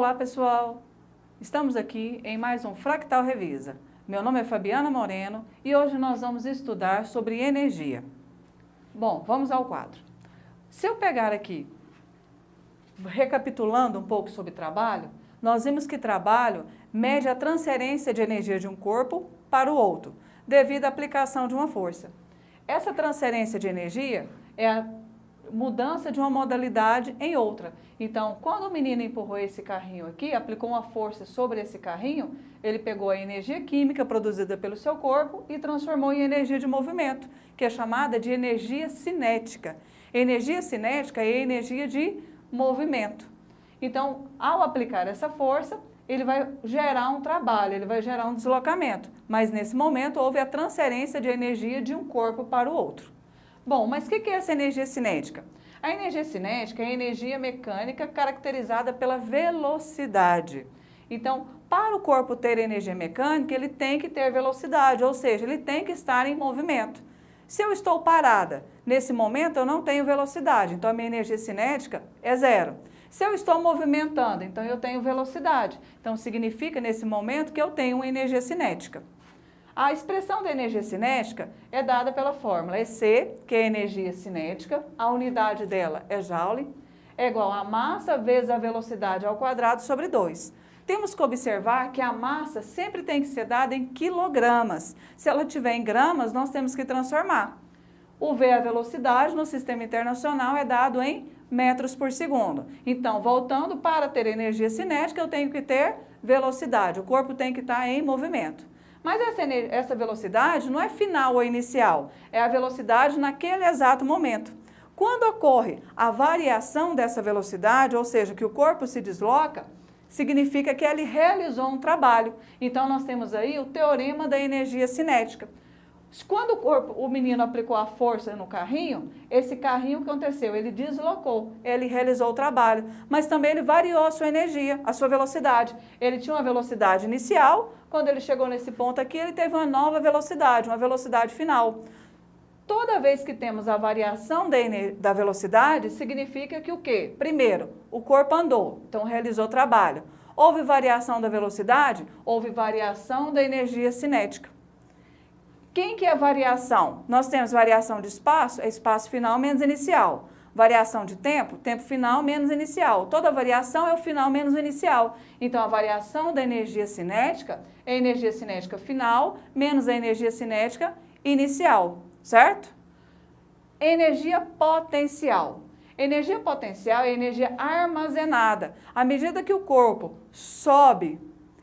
Olá pessoal, estamos aqui em mais um Fractal Revisa. Meu nome é Fabiana Moreno e hoje nós vamos estudar sobre energia. Bom, vamos ao quadro. Se eu pegar aqui, recapitulando um pouco sobre trabalho, nós vimos que trabalho mede a transferência de energia de um corpo para o outro, devido à aplicação de uma força. Essa transferência de energia é a mudança de uma modalidade em outra. Então, quando o menino empurrou esse carrinho aqui, aplicou uma força sobre esse carrinho, ele pegou a energia química produzida pelo seu corpo e transformou em energia de movimento, que é chamada de energia cinética. Energia cinética é energia de movimento. Então, ao aplicar essa força, ele vai gerar um trabalho, ele vai gerar um deslocamento. Mas, nesse momento, houve a transferência de energia de um corpo para o outro. Bom, mas o que é essa energia cinética? A energia cinética é a energia mecânica caracterizada pela velocidade. Então, para o corpo ter energia mecânica, ele tem que ter velocidade, ou seja, ele tem que estar em movimento. Se eu estou parada, nesse momento eu não tenho velocidade, então a minha energia cinética é zero. Se eu estou movimentando, então eu tenho velocidade. Então, significa nesse momento que eu tenho uma energia cinética. A expressão da energia cinética é dada pela fórmula EC, que é a energia cinética, a unidade dela é Joule, é igual a massa vezes a velocidade ao quadrado sobre 2. Temos que observar que a massa sempre tem que ser dada em quilogramas. Se ela tiver em gramas, nós temos que transformar. O V, a velocidade, no sistema internacional é dado em metros por segundo. Então, voltando, para ter energia cinética, eu tenho que ter velocidade. O corpo tem que estar em movimento. Mas essa velocidade não é final ou inicial, é a velocidade naquele exato momento. Quando ocorre a variação dessa velocidade, ou seja, que o corpo se desloca, significa que ele realizou um trabalho. Então, nós temos aí o teorema da energia cinética. Quando o menino aplicou a força no carrinho, esse carrinho, o que aconteceu? Ele deslocou, ele realizou o trabalho, mas também ele variou a sua energia, a sua velocidade. Ele tinha uma velocidade inicial, quando ele chegou nesse ponto aqui, ele teve uma nova velocidade, uma velocidade final. Toda vez que temos a variação da velocidade, significa que o quê? Primeiro, o corpo andou, então realizou trabalho. Houve variação da velocidade? Houve variação da energia cinética. Quem que é variação? Nós temos variação de espaço, é espaço final menos inicial. Variação de tempo, tempo final menos inicial. Toda variação é o final menos o inicial. Então, a variação da energia cinética é a energia cinética final menos a energia cinética inicial, certo? Energia potencial. Energia potencial é energia armazenada. À medida que o corpo sobe,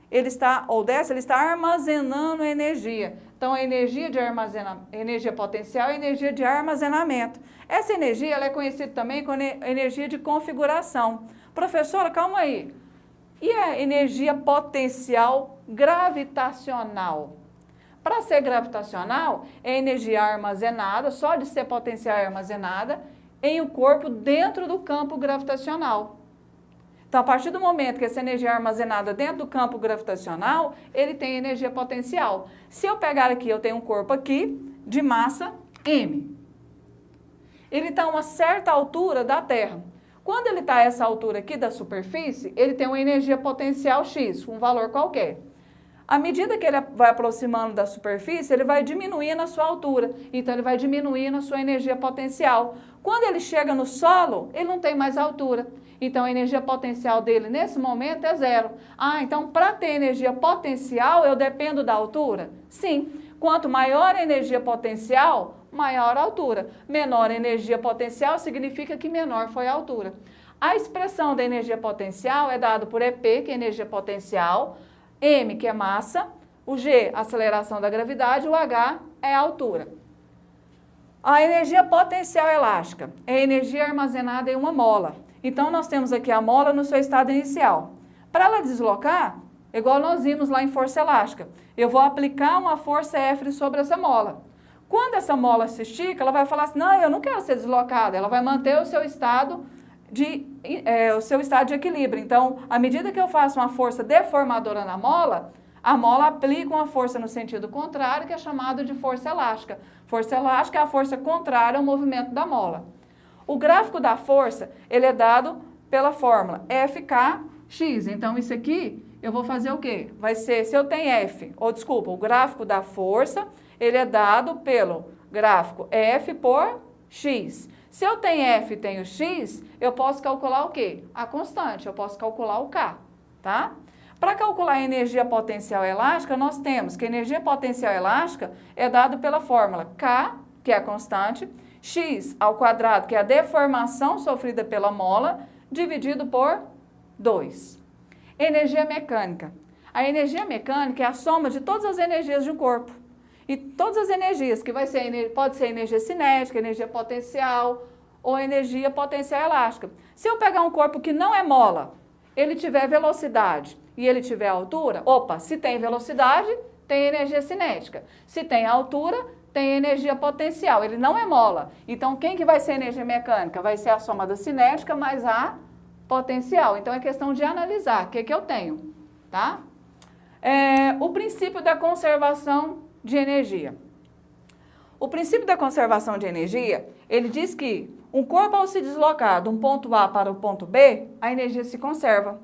ele está, ou desce, ele está armazenando energia. Então, a energia potencial é energia de armazenamento. Essa energia ela é conhecida também como energia de configuração. Professora, calma aí. E a energia potencial gravitacional? Para ser gravitacional, é energia armazenada, só de ser potencial armazenada, em um corpo dentro do campo gravitacional. Então, a partir do momento que essa energia é armazenada dentro do campo gravitacional, ele tem energia potencial. Se eu pegar aqui, eu tenho um corpo aqui de massa M. Ele está a uma certa altura da Terra. Quando ele está a essa altura aqui da superfície, ele tem uma energia potencial X, um valor qualquer. À medida que ele vai aproximando da superfície, ele vai diminuindo a sua altura. Então, ele vai diminuindo a sua energia potencial. Quando ele chega no solo, ele não tem mais altura. Então, a energia potencial dele, nesse momento, é zero. Ah, então, para ter energia potencial, eu dependo da altura? Sim. Quanto maior a energia potencial, maior a altura. Menor a energia potencial significa que menor foi a altura. A expressão da energia potencial é dada por EP, que é energia potencial, M, que é massa, o G, aceleração da gravidade, o H é a altura. A energia potencial elástica é a energia armazenada em uma mola. Então, nós temos aqui a mola no seu estado inicial. Para ela deslocar, igual nós vimos lá em força elástica, eu vou aplicar uma força F sobre essa mola. Quando essa mola se estica, ela vai falar assim, não, eu não quero ser deslocada, ela vai manter o seu estado de equilíbrio. Então, à medida que eu faço uma força deformadora na mola, a mola aplica uma força no sentido contrário, que é chamada de força elástica. Força elástica é a força contrária ao movimento da mola. O gráfico da força, ele é dado pela fórmula FK x. Então, isso aqui, eu vou fazer o quê? Vai ser, se eu tenho F, ou desculpa, o gráfico da força, ele é dado pelo gráfico F por x. Se eu tenho F e tenho x, eu posso calcular o quê? A constante, eu posso calcular o K, tá? Para calcular a energia potencial elástica, nós temos que a energia potencial elástica é dada pela fórmula K, que é a constante, x ao quadrado, que é a deformação sofrida pela mola, dividido por 2. Energia mecânica. A energia mecânica é a soma de todas as energias de um corpo. E todas as energias, que pode ser energia cinética, energia potencial ou energia potencial elástica. Se eu pegar um corpo que não é mola, ele tiver velocidade e ele tiver altura, opa, se tem velocidade, tem energia cinética. Se tem altura, tem energia potencial. Ele não é mola. Então, quem que vai ser energia mecânica? Vai ser a soma da cinética mais a potencial. Então, é questão de analisar o que eu tenho, tá? O princípio da conservação de energia. O princípio da conservação de energia, ele diz que um corpo ao se deslocar de um ponto A para o ponto B, a energia se conserva,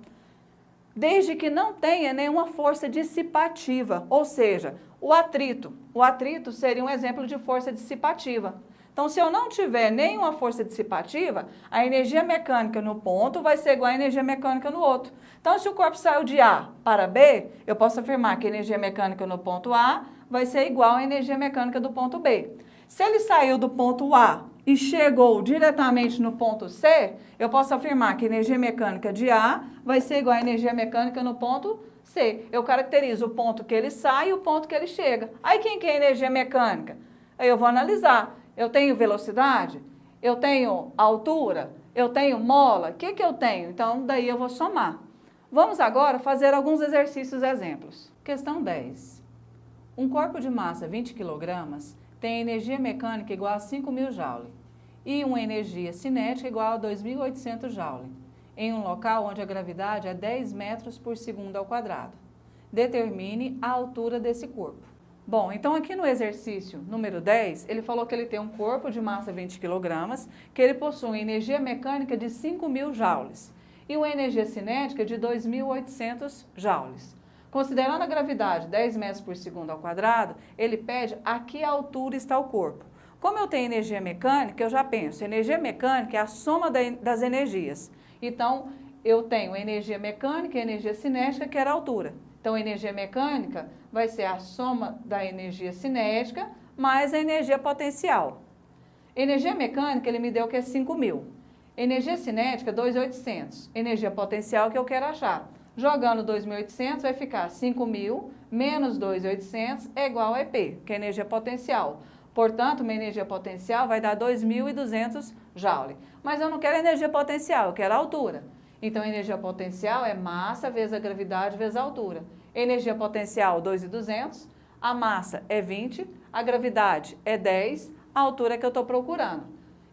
desde que não tenha nenhuma força dissipativa, ou seja, o atrito. O atrito seria um exemplo de força dissipativa. Então, se eu não tiver nenhuma força dissipativa, a energia mecânica no ponto vai ser igual à energia mecânica no outro. Então, se o corpo saiu de A para B, eu posso afirmar que a energia mecânica no ponto A vai ser igual à energia mecânica do ponto B. Se ele saiu do ponto A e chegou diretamente no ponto C, eu posso afirmar que a energia mecânica de A vai ser igual à energia mecânica no ponto C. Eu caracterizo o ponto que ele sai e o ponto que ele chega. Aí, quem que é a energia mecânica? Aí eu vou analisar. Eu tenho velocidade? Eu tenho altura? Eu tenho mola? O que eu tenho? Então, daí eu vou somar. Vamos agora fazer alguns exercícios exemplos. Questão 10. Um corpo de massa 20 kg tem energia mecânica igual a 5.000 Joule e uma energia cinética igual a 2.800 Joule, em um local onde a gravidade é 10 metros por segundo ao quadrado. Determine a altura desse corpo. Bom, então aqui no exercício número 10, ele falou que ele tem um corpo de massa 20 kg, que ele possui energia mecânica de 5.000 joules e uma energia cinética de 2.800 joules. Considerando a gravidade 10 metros por segundo ao quadrado, ele pede a que altura está o corpo. Como eu tenho energia mecânica, eu já penso, energia mecânica é a soma das energias. Então, eu tenho energia mecânica e energia cinética, que era a altura. Então, a energia mecânica vai ser a soma da energia cinética mais a energia potencial. Energia mecânica, ele me deu que é 5.000. Energia cinética, 2.800. Energia potencial que eu quero achar. Jogando 2.800 vai ficar 5.000 menos 2.800 é igual a EP, que é energia potencial. Portanto, minha energia potencial vai dar 2.200 Joule. Mas eu não quero energia potencial, eu quero a altura. Então, a energia potencial é massa vezes a gravidade vezes a altura. Energia potencial, 2.200, a massa é 20, a gravidade é 10, a altura que eu estou procurando.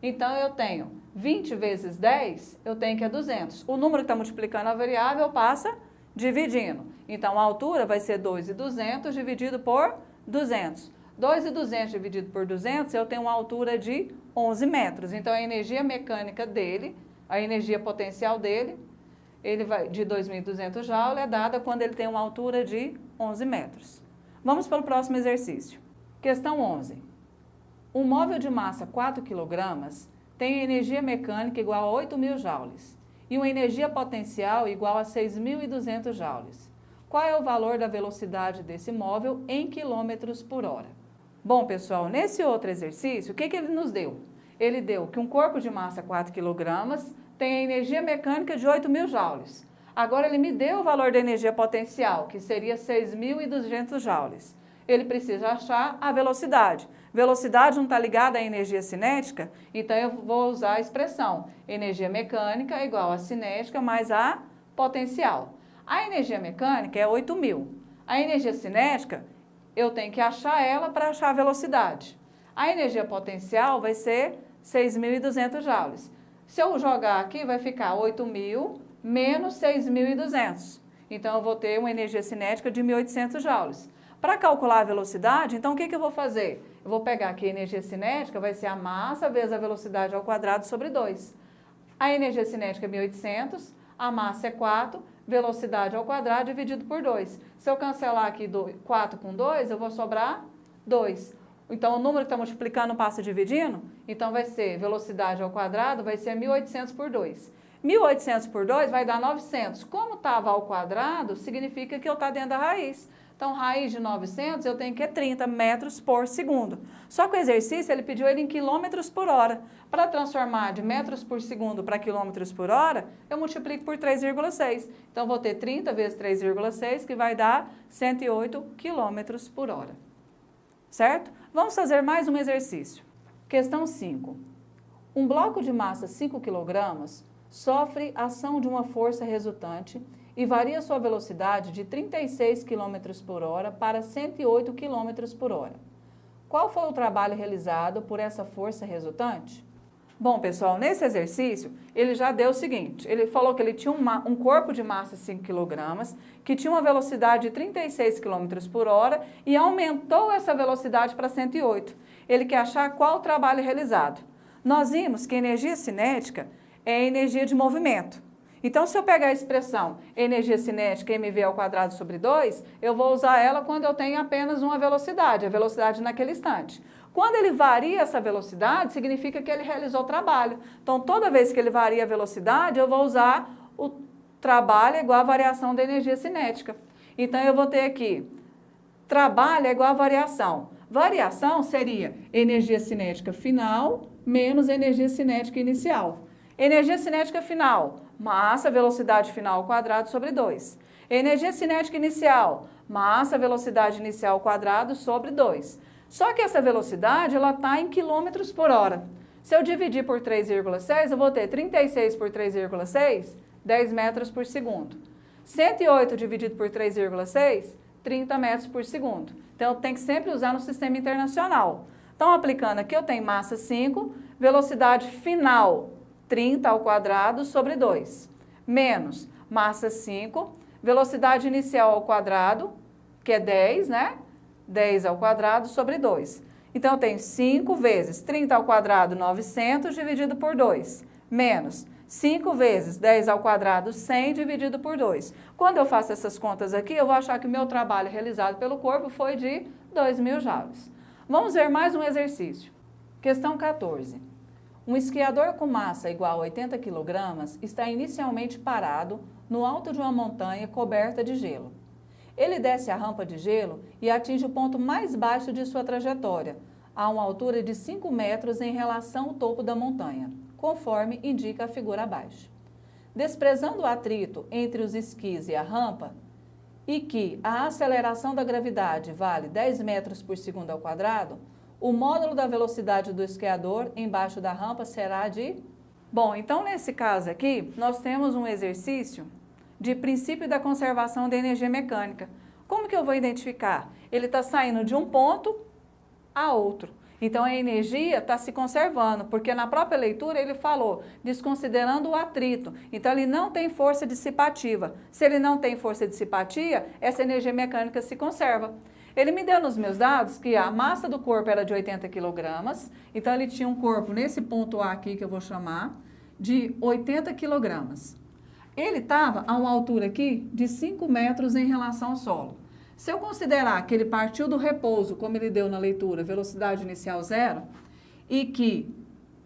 Então, eu tenho 20 vezes 10, eu tenho que é 200. O número que está multiplicando a variável passa dividindo. Então, a altura vai ser 2.200 dividido por 200. 2.200 dividido por 200, eu tenho uma altura de 11 metros. Então, a energia mecânica dele, a energia potencial dele, ele vai de 2.200 Joule, é dada quando ele tem uma altura de 11 metros. Vamos para o próximo exercício. Questão 11. Um móvel de massa 4 kg tem energia mecânica igual a 8.000 joules e uma energia potencial igual a 6.200 joules. Qual é o valor da velocidade desse móvel em quilômetros por hora? Bom, pessoal, nesse outro exercício, o que ele nos deu? Ele deu que um corpo de massa 4 kg tem a energia mecânica de 8.000 joules. Agora, ele me deu o valor da energia potencial, que seria 6.200 joules. Ele precisa achar a velocidade. Velocidade não está ligada à energia cinética, então eu vou usar a expressão energia mecânica é igual a cinética mais a potencial. A energia mecânica é 8.000. A energia cinética, eu tenho que achar ela para achar a velocidade. A energia potencial vai ser 6.200 joules. Se eu jogar aqui, vai ficar 8.000 menos 6.200. Então, eu vou ter uma energia cinética de 1.800 joules. Para calcular a velocidade, então, o que eu vou fazer? Eu vou pegar aqui a energia cinética, vai ser a massa vezes a velocidade ao quadrado sobre 2. A energia cinética é 1.800, a massa é 4, velocidade ao quadrado dividido por 2. Se eu cancelar aqui 4 com 2, eu vou sobrar 2. Então, o número que está multiplicando passa dividindo, então vai ser velocidade ao quadrado, vai ser 1.800 por 2. 1.800 por 2 vai dar 900. Como estava ao quadrado, significa que eu estou dentro da raiz. Então, raiz de 900, eu tenho que 30 metros por segundo. Só que o exercício, ele pediu ele em quilômetros por hora. Para transformar de metros por segundo para quilômetros por hora, eu multiplico por 3,6. Então, vou ter 30 vezes 3,6, que vai dar 108 quilômetros por hora. Certo? Vamos fazer mais um exercício. Questão 5. Um bloco de massa 5 kg sofre ação de uma força resultante e varia sua velocidade de 36 km por hora para 108 km por hora. Qual foi o trabalho realizado por essa força resultante? Bom, pessoal, nesse exercício, ele já deu o seguinte, ele falou que ele tinha um corpo de massa 5 kg, que tinha uma velocidade de 36 km por hora e aumentou essa velocidade para 108. Ele quer achar qual o trabalho realizado. Nós vimos que energia cinética é energia de movimento. Então, se eu pegar a expressão energia cinética mv ao quadrado sobre 2, eu vou usar ela quando eu tenho apenas uma velocidade, a velocidade naquele instante. Quando ele varia essa velocidade, significa que ele realizou o trabalho. Então, toda vez que ele varia a velocidade, eu vou usar o trabalho igual a variação da energia cinética. Então, eu vou ter aqui, trabalho é igual a variação. Variação seria energia cinética final menos energia cinética inicial. Energia cinética final, massa, velocidade final ao quadrado sobre 2. Energia cinética inicial, massa, velocidade inicial ao quadrado sobre 2. Só que essa velocidade, ela está em quilômetros por hora. Se eu dividir por 3,6, eu vou ter 36 por 3,6, 10 metros por segundo. 108 dividido por 3,6, 30 metros por segundo. Então, eu tenho que sempre usar no sistema internacional. Então, aplicando aqui, eu tenho massa 5, velocidade final 30 ao quadrado sobre 2, menos massa 5, velocidade inicial ao quadrado, que é 10, né? 10 ao quadrado sobre 2. Então, eu tenho 5 vezes 30 ao quadrado, 900, dividido por 2, menos 5 vezes 10 ao quadrado, 100, dividido por 2. Quando eu faço essas contas aqui, eu vou achar que o meu trabalho realizado pelo corpo foi de 2.000 joules. Vamos ver mais um exercício. Questão 14. Um esquiador com massa igual a 80 kg está inicialmente parado no alto de uma montanha coberta de gelo. Ele desce a rampa de gelo e atinge o ponto mais baixo de sua trajetória, a uma altura de 5 metros em relação ao topo da montanha, conforme indica a figura abaixo. Desprezando o atrito entre os esquis e a rampa, e que a aceleração da gravidade vale 10 metros por segundo ao quadrado, o módulo da velocidade do esquiador embaixo da rampa será de... Bom, então nesse caso aqui, nós temos um exercício de princípio da conservação da energia mecânica. Como que eu vou identificar? Ele está saindo de um ponto a outro. Então, a energia está se conservando, porque na própria leitura ele falou, desconsiderando o atrito. Então, ele não tem força dissipativa. Se ele não tem força dissipativa, essa energia mecânica se conserva. Ele me deu nos meus dados que a massa do corpo era de 80 kg, então ele tinha um corpo nesse ponto A aqui, que eu vou chamar, de 80 kg. Ele estava a uma altura aqui de 5 metros em relação ao solo. Se eu considerar que ele partiu do repouso, como ele deu na leitura, velocidade inicial 0, e que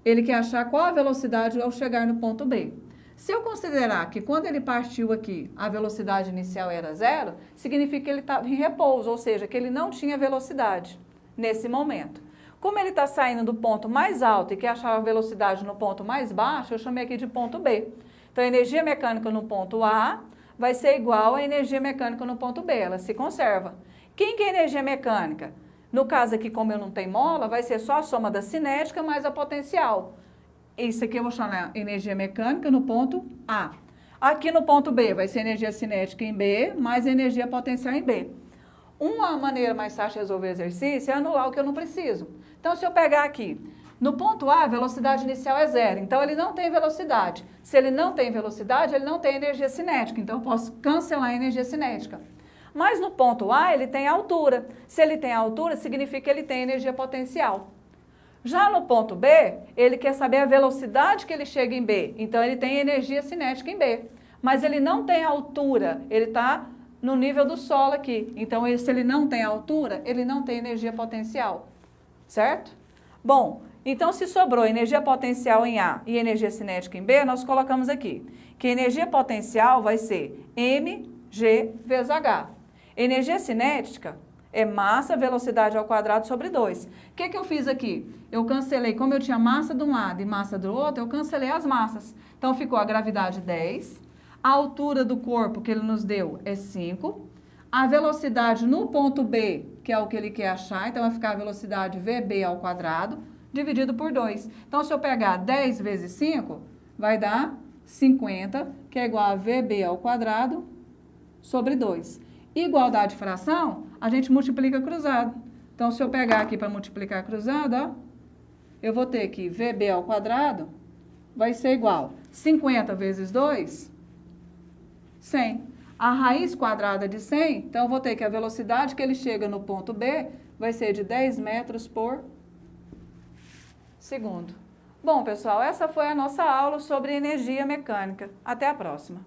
ele quer achar qual a velocidade ao chegar no ponto B. Se eu considerar que quando ele partiu aqui, a velocidade inicial era 0, significa que ele estava em repouso, ou seja, que ele não tinha velocidade nesse momento. Como ele está saindo do ponto mais alto e quer achar a velocidade no ponto mais baixo, eu chamei aqui de ponto B. Então, a energia mecânica no ponto A vai ser igual à energia mecânica no ponto B, ela se conserva. Quem que é energia mecânica? No caso aqui, como eu não tenho mola, vai ser só a soma da cinética mais a potencial. Isso aqui eu vou chamar energia mecânica no ponto A. Aqui no ponto B vai ser energia cinética em B mais energia potencial em B. Uma maneira mais fácil de resolver o exercício é anular o que eu não preciso. Então, se eu pegar aqui, no ponto A, a velocidade inicial é 0, então ele não tem velocidade. Se ele não tem velocidade, ele não tem energia cinética, então eu posso cancelar a energia cinética. Mas no ponto A, ele tem altura. Se ele tem altura, significa que ele tem energia potencial. Já no ponto B, ele quer saber a velocidade que ele chega em B, então ele tem energia cinética em B. mas ele não tem altura, ele está no nível do solo aqui. Então, se ele não tem altura, ele não tem energia potencial, certo? Bom, então se sobrou energia potencial em A e energia cinética em B, nós colocamos aqui que a energia potencial vai ser mg vezes h. Energia cinética é massa, velocidade ao quadrado sobre 2. O que eu fiz aqui? Eu cancelei, como eu tinha massa de um lado e massa do outro, eu cancelei as massas. Então, ficou a gravidade 10, a altura do corpo que ele nos deu é 5, a velocidade no ponto B, que é o que ele quer achar, então vai ficar a velocidade VB ao quadrado, dividido por 2. Então, se eu pegar 10 vezes 5, vai dar 50, que é igual a VB ao quadrado sobre 2. Igualdade de fração, a gente multiplica cruzado. Então, se eu pegar aqui para multiplicar cruzado, ó, eu vou ter que VB ao quadrado vai ser igual 50 vezes 2, 100. A raiz quadrada de 100, então eu vou ter que a velocidade que ele chega no ponto B vai ser de 10 metros por segundo. Bom, pessoal, essa foi a nossa aula sobre energia mecânica. Até a próxima.